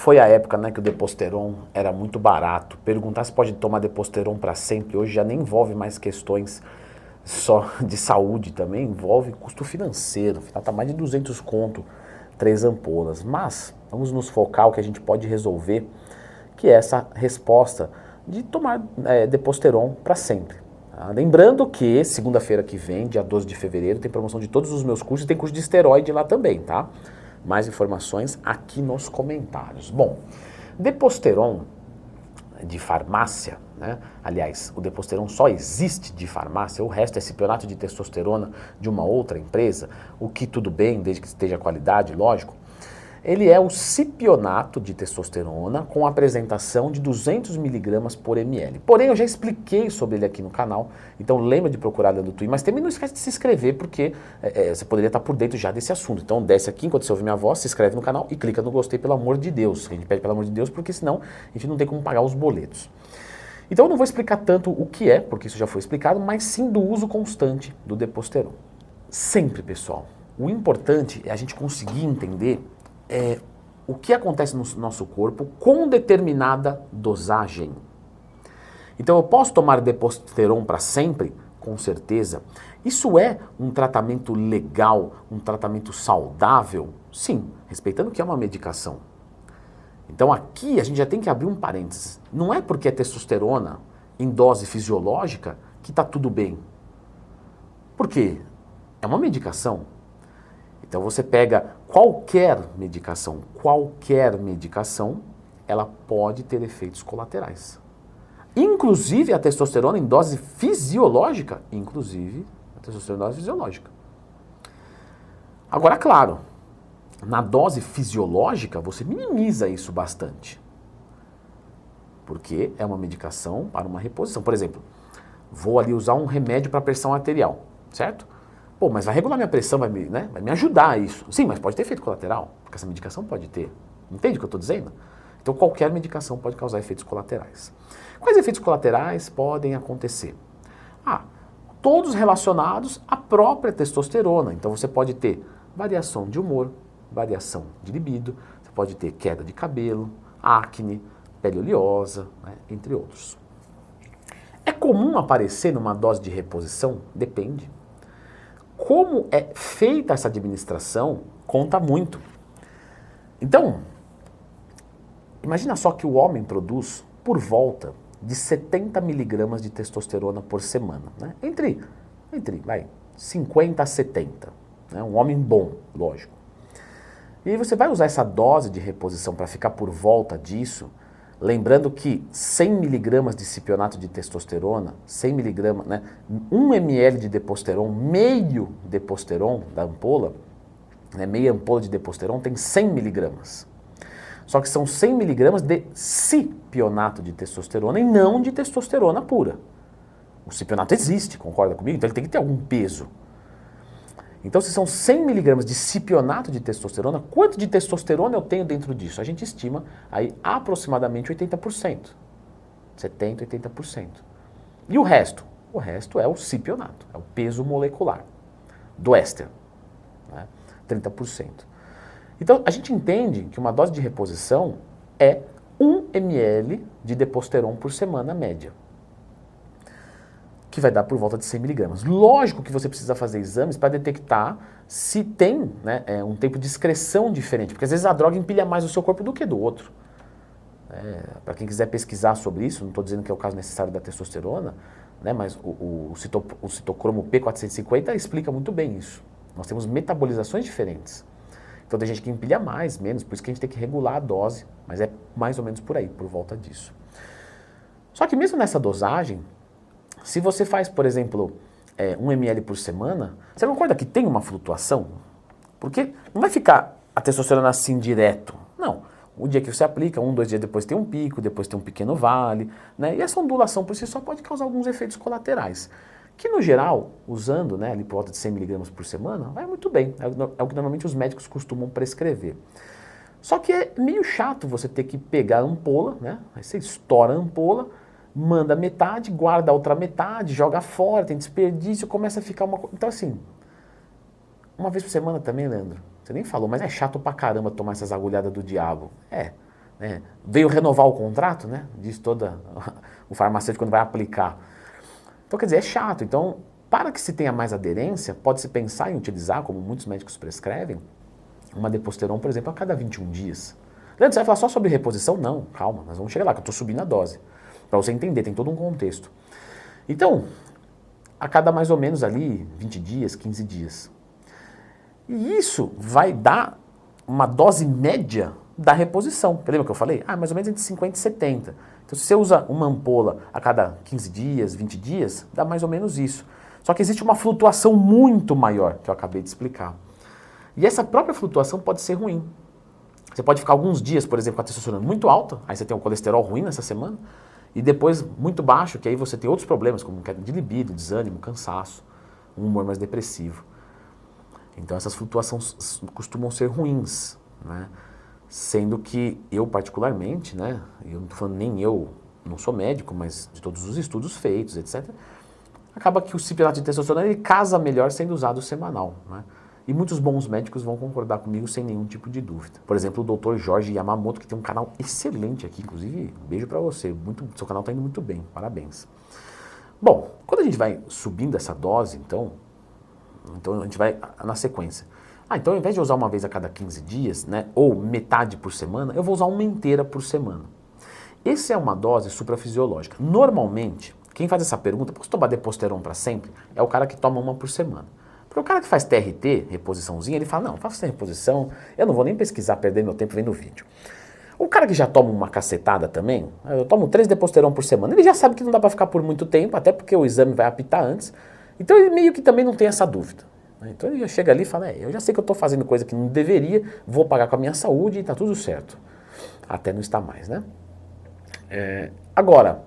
Foi a época, né, que o Deposteron era muito barato. Perguntar se pode tomar Deposteron para sempre, hoje já nem envolve mais questões só de saúde também, envolve custo financeiro. Afinal, tá mais de 200 conto, 3 ampolas. Mas vamos nos focar o que a gente pode resolver, que é essa resposta de tomar Deposteron para sempre. Tá? Lembrando que segunda-feira que vem, dia 12 de fevereiro, tem promoção de todos os meus cursos e tem curso de esteroide lá também, tá? Mais informações aqui nos comentários. Bom, Deposteron de farmácia, né? Aliás, o Deposteron só existe de farmácia, o resto é cipionato de testosterona de uma outra empresa, o que tudo bem, desde que esteja qualidade, lógico. Ele é o cipionato de testosterona com apresentação de 200 mg por ml. Porém, eu já expliquei sobre ele aqui no canal, então lembra de procurar dentro do Twitter, mas também não esquece de se inscrever, porque você poderia estar por dentro já desse assunto. Então desce aqui, enquanto você ouve minha voz, se inscreve no canal e clica no gostei, pelo amor de Deus. A gente pede pelo amor de Deus, porque senão a gente não tem como pagar os boletos. Então eu não vou explicar tanto o que é, porque isso já foi explicado, mas sim do uso constante do Deposteron. Sempre, pessoal, o importante é a gente conseguir entender o que acontece no nosso corpo com determinada dosagem. Então eu posso tomar Deposteron para sempre? Com certeza. Isso é um tratamento legal, um tratamento saudável? Sim, respeitando que é uma medicação. Então aqui a gente já tem que abrir um parênteses. Não é porque é testosterona em dose fisiológica que está tudo bem. Por quê? É uma medicação. Então você pega qualquer medicação, ela pode ter efeitos colaterais. Inclusive a testosterona em dose fisiológica, Agora, claro, na dose fisiológica você minimiza isso bastante. Porque é uma medicação para uma reposição. Por exemplo, vou ali usar um remédio para pressão arterial, certo? Pô, mas vai regular minha pressão, vai me ajudar isso. Sim, mas pode ter efeito colateral, porque essa medicação pode ter. Entende o que eu estou dizendo? Então qualquer medicação pode causar efeitos colaterais. Quais efeitos colaterais podem acontecer? Todos relacionados à própria testosterona. Então você pode ter variação de humor, variação de libido, você pode ter queda de cabelo, acne, pele oleosa, né, entre outros. É comum aparecer numa dose de reposição? Depende. Como é feita essa administração conta muito. Então, imagina só que o homem produz por volta de 70 mg de testosterona por semana. Né? Entre 50 a 70. Né? Um homem bom, lógico. E aí você vai usar essa dose de reposição para ficar por volta disso, lembrando que 100 mg de cipionato de testosterona, 100 mg, né, 1 ml de Deposteron, meio Deposteron da ampola, né, meia ampola de Deposteron tem 100 mg. Só que são 100 mg de cipionato de testosterona e não de testosterona pura. O cipionato existe, concorda comigo? Então ele tem que ter algum peso. Então, se são 100 mg de cipionato de testosterona, quanto de testosterona eu tenho dentro disso? A gente estima aí aproximadamente 80%. 70%, 80%. E o resto? O resto é o cipionato, é o peso molecular do éster, né? 30%. Então, a gente entende que uma dose de reposição é 1 ml de Deposteron por semana média, que vai dar por volta de 100 mg. Lógico que você precisa fazer exames para detectar se tem, né, um tempo de excreção diferente, porque às vezes a droga empilha mais o seu corpo do que do outro. Para quem quiser pesquisar sobre isso, não estou dizendo que é o caso necessário da testosterona, né, mas o citocromo P450 explica muito bem isso. Nós temos metabolizações diferentes. Então tem gente que empilha mais, menos, por isso que a gente tem que regular a dose, mas é mais ou menos por aí, por volta disso. Só que mesmo nessa dosagem, se você faz, por exemplo, 1 ml por semana, você concorda que tem uma flutuação? Porque não vai ficar a testosterona assim direto. Não. O dia que você aplica, 1, 2 dias depois tem um pico, depois tem um pequeno vale, né? E essa ondulação por si só pode causar alguns efeitos colaterais. Que no geral, usando, né, ali por volta de 100 mg por semana, vai muito bem. É o que normalmente os médicos costumam prescrever. Só que é meio chato você ter que pegar a ampola, né? Aí você estoura a ampola, manda metade, guarda a outra metade, joga fora, tem desperdício, começa a ficar uma coisa. Então assim, uma vez por semana também, Leandro, você nem falou, mas é chato pra caramba tomar essas agulhadas do diabo. né? Veio renovar o contrato, né? Diz toda o farmacêutico quando vai aplicar. Então, quer dizer, é chato. Então, para que se tenha mais aderência, pode-se pensar em utilizar, como muitos médicos prescrevem, uma Deposteron, por exemplo, a cada 21 dias. Leandro, você vai falar só sobre reposição? Não, calma, nós vamos chegar lá, que eu estou subindo a dose. Para você entender, tem todo um contexto. Então, a cada mais ou menos ali 20 dias, 15 dias. E isso vai dar uma dose média da reposição. Lembra que eu falei? Mais ou menos entre 50 e 70. Então, se você usa uma ampola a cada 15 dias, 20 dias, dá mais ou menos isso. Só que existe uma flutuação muito maior, que eu acabei de explicar. E essa própria flutuação pode ser ruim. Você pode ficar alguns dias, por exemplo, com a testosterona muito alta, aí você tem um colesterol ruim nessa semana, e depois muito baixo, que aí você tem outros problemas, como queda de libido, desânimo, cansaço, um humor mais depressivo. Então essas flutuações costumam ser ruins, né? Sendo que eu particularmente, né, eu não estou falando nem eu, não sou médico, mas de todos os estudos feitos, etc., acaba que o citrato de testosterona ele casa melhor sendo usado semanal, né? E muitos bons médicos vão concordar comigo sem nenhum tipo de dúvida. Por exemplo, o Dr. Jorge Yamamoto, que tem um canal excelente aqui, inclusive, beijo pra você, seu canal tá indo muito bem, parabéns. Bom, quando a gente vai subindo essa dose, então a gente vai na sequência. Então ao invés de usar uma vez a cada 15 dias, né, ou metade por semana, eu vou usar uma inteira por semana. Essa é uma dose suprafisiológica. Normalmente, quem faz essa pergunta, posso tomar Deposteron para sempre? É o cara que toma uma por semana. Porque o cara que faz TRT, reposiçãozinha, ele fala, não faço sem reposição, eu não vou nem pesquisar, perder meu tempo vendo vídeo. O cara que já toma uma cacetada também, eu tomo 3 Deposteron por semana, ele já sabe que não dá para ficar por muito tempo, até porque o exame vai apitar antes, então ele meio que também não tem essa dúvida. Então ele já chega ali e fala, eu já sei que eu estou fazendo coisa que não deveria, vou pagar com a minha saúde e está tudo certo. Até não está mais, né? Agora,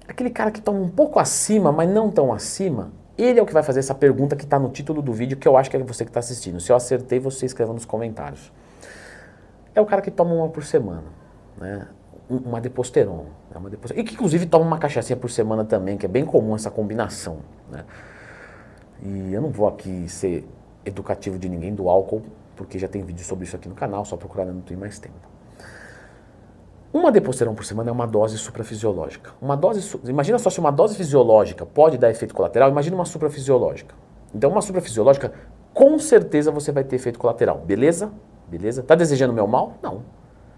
aquele cara que toma um pouco acima, mas não tão acima, ele é o que vai fazer essa pergunta que está no título do vídeo, que eu acho que é você que está assistindo. Se eu acertei, você escreva nos comentários. É o cara que toma uma por semana, né? Uma Deposteron. E que inclusive toma uma cachaçinha por semana também, que é bem comum essa combinação, né? E eu não vou aqui ser educativo de ninguém do álcool, porque já tem vídeo sobre isso aqui no canal, só procurar no YouTube mais tempo. Uma Deposteron por semana é uma dose suprafisiológica. Imagina só se uma dose fisiológica pode dar efeito colateral, imagina uma suprafisiológica. Então uma suprafisiológica, com certeza você vai ter efeito colateral, beleza? Beleza? Tá desejando meu mal? Não.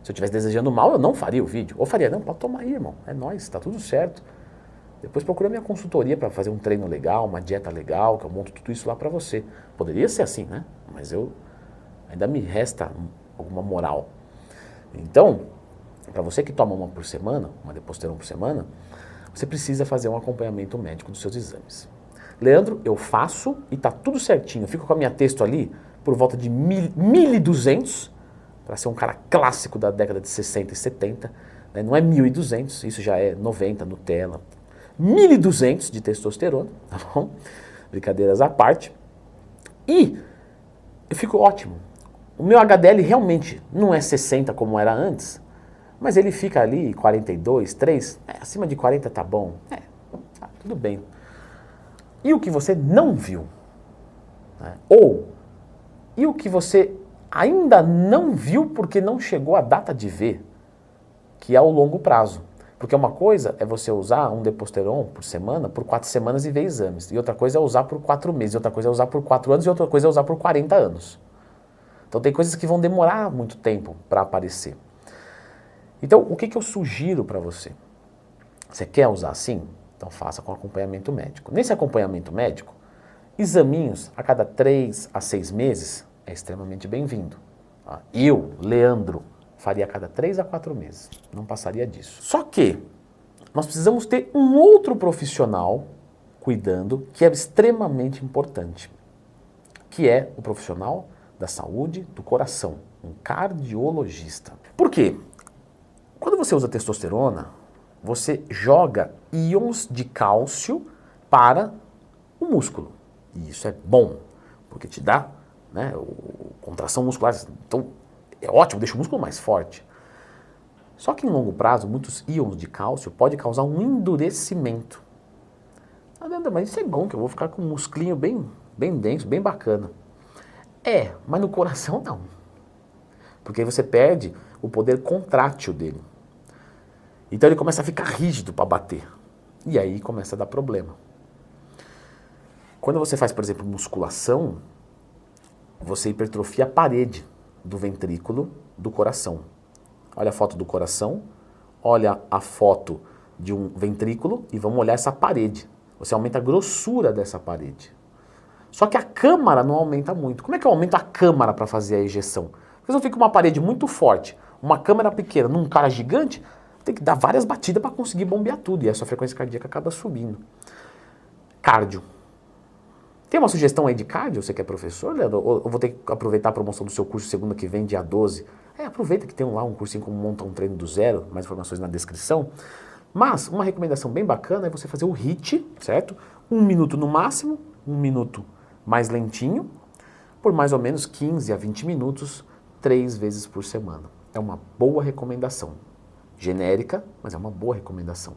Se eu estivesse desejando mal, eu não faria o vídeo. Ou faria, não, pode tomar aí, irmão, é nóis, tá tudo certo. Depois procura minha consultoria para fazer um treino legal, uma dieta legal, que eu monto tudo isso lá para você. Poderia ser assim, né? Mas ainda me resta alguma moral. Então, para você que toma uma por semana, uma Deposteron por semana, você precisa fazer um acompanhamento médico dos seus exames. Leandro, eu faço e tá tudo certinho. Eu fico com a minha texto ali por volta de 1.200, para ser um cara clássico da década de 60 e 70. Né? Não é 1.200, isso já é 90 Nutella. 1.200 de testosterona, tá bom? Brincadeiras à parte. E eu fico ótimo. O meu HDL realmente não é 60 como era antes, mas ele fica ali 42, 3, acima de 40 tá bom. Tudo bem. E o que você não viu? Né? E o que você ainda não viu porque não chegou a data de ver, que é o longo prazo. Porque uma coisa é você usar um Deposteron por semana, por 4 semanas e ver exames. E outra coisa é usar por 4 meses, e outra coisa é usar por 4 anos, e outra coisa é usar por 40 anos. Então tem coisas que vão demorar muito tempo para aparecer. Então o que eu sugiro para você? Você quer usar assim? Então faça com acompanhamento médico. Nesse acompanhamento médico, examinhos a cada 3 a 6 meses é extremamente bem-vindo. Eu, Leandro, faria a cada 3 a 4 meses. Não passaria disso. Só que nós precisamos ter um outro profissional cuidando que é extremamente importante, que é o profissional da saúde do coração, um cardiologista. Por quê? Quando você usa testosterona, você joga íons de cálcio para o músculo. E isso é bom, porque te dá, né, contração muscular. Então, é ótimo, deixa o músculo mais forte. Só que em longo prazo, muitos íons de cálcio podem causar um endurecimento. Mas isso é bom, que eu vou ficar com um musclinho bem denso, bem bacana. Mas no coração não. Porque aí você perde o poder contrátil dele. Então ele começa a ficar rígido para bater. E aí começa a dar problema. Quando você faz, por exemplo, musculação, você hipertrofia a parede do ventrículo do coração. Olha a foto do coração, olha a foto de um ventrículo e vamos olhar essa parede. Você aumenta a grossura dessa parede. Só que a câmara não aumenta muito. Como é que eu aumento a câmara para fazer a ejeção? Porque se eu fico uma parede muito forte, uma câmara pequena, num cara gigante, tem que dar várias batidas para conseguir bombear tudo. E a sua frequência cardíaca acaba subindo. Cardio. Tem uma sugestão aí de cardio? Você que é professor, Leandro? Ou vou ter que aproveitar a promoção do seu curso segunda que vem, dia 12? Aproveita que tem lá um cursinho como montar um treino do zero, mais informações na descrição. Mas uma recomendação bem bacana é você fazer o HIIT, certo? 1 minuto no máximo, 1 minuto mais lentinho, por mais ou menos 15 a 20 minutos, 3 vezes por semana. É uma boa recomendação. Genérica, mas é uma boa recomendação.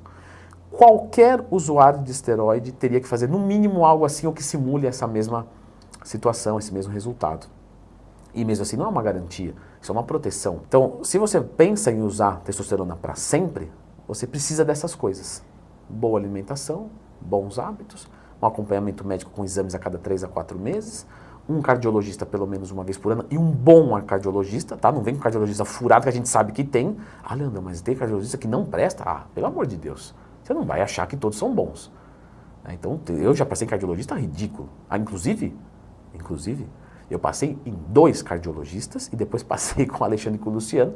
Qualquer usuário de esteroide teria que fazer no mínimo algo assim ou que simule essa mesma situação, esse mesmo resultado. E mesmo assim não é uma garantia, isso é uma proteção. Então, se você pensa em usar testosterona para sempre, você precisa dessas coisas. Boa alimentação, bons hábitos, um acompanhamento médico com exames a cada 3 a 4 meses, um cardiologista pelo menos uma vez por ano e um bom cardiologista, tá? Não vem com cardiologista furado que a gente sabe que tem. Ah, Leandro, mas tem cardiologista que não presta? Ah, pelo amor de Deus. Você não vai achar que todos são bons. Então, eu já passei em cardiologista ridículo. Inclusive, eu passei em 2 cardiologistas e depois passei com o Alexandre e com o Luciano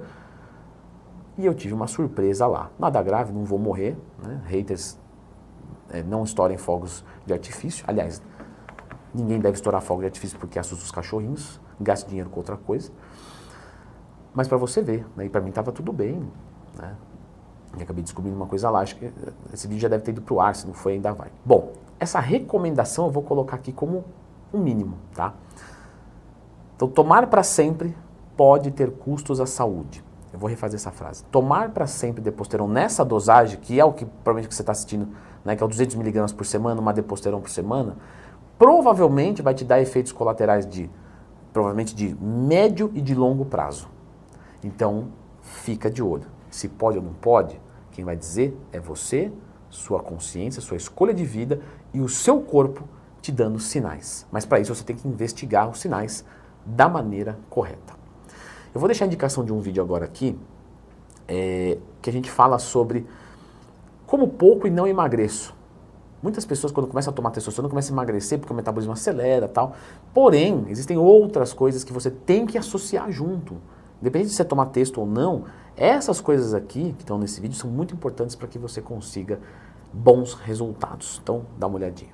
e eu tive uma surpresa lá. Nada grave, não vou morrer, né? Haters não estourem fogos de artifício. Aliás, ninguém deve estourar fogos de artifício porque assusta os cachorrinhos, gaste dinheiro com outra coisa. Mas para você ver, né? E para mim estava tudo bem, né? E acabei descobrindo uma coisa lá, acho que esse vídeo já deve ter ido pro ar, se não foi ainda vai. Bom, essa recomendação eu vou colocar aqui como um mínimo, tá? Então, tomar para sempre pode ter custos à saúde. Eu vou refazer essa frase. Tomar para sempre Deposteron nessa dosagem, que é o que provavelmente você está assistindo, né, que é o 200 mg por semana, uma Deposteron por semana, provavelmente vai te dar efeitos colaterais provavelmente de médio e de longo prazo. Então, fica de olho. Se pode ou não pode, quem vai dizer é você, sua consciência, sua escolha de vida e o seu corpo te dando sinais. Mas para isso você tem que investigar os sinais da maneira correta. Eu vou deixar a indicação de um vídeo agora aqui, que a gente fala sobre como pouco e não emagreço. Muitas pessoas quando começam a tomar testosterona começam a emagrecer porque o metabolismo acelera e tal. Porém, existem outras coisas que você tem que associar junto. Independente de você tomar testo ou não, essas coisas aqui que estão nesse vídeo são muito importantes para que você consiga bons resultados. Então, dá uma olhadinha.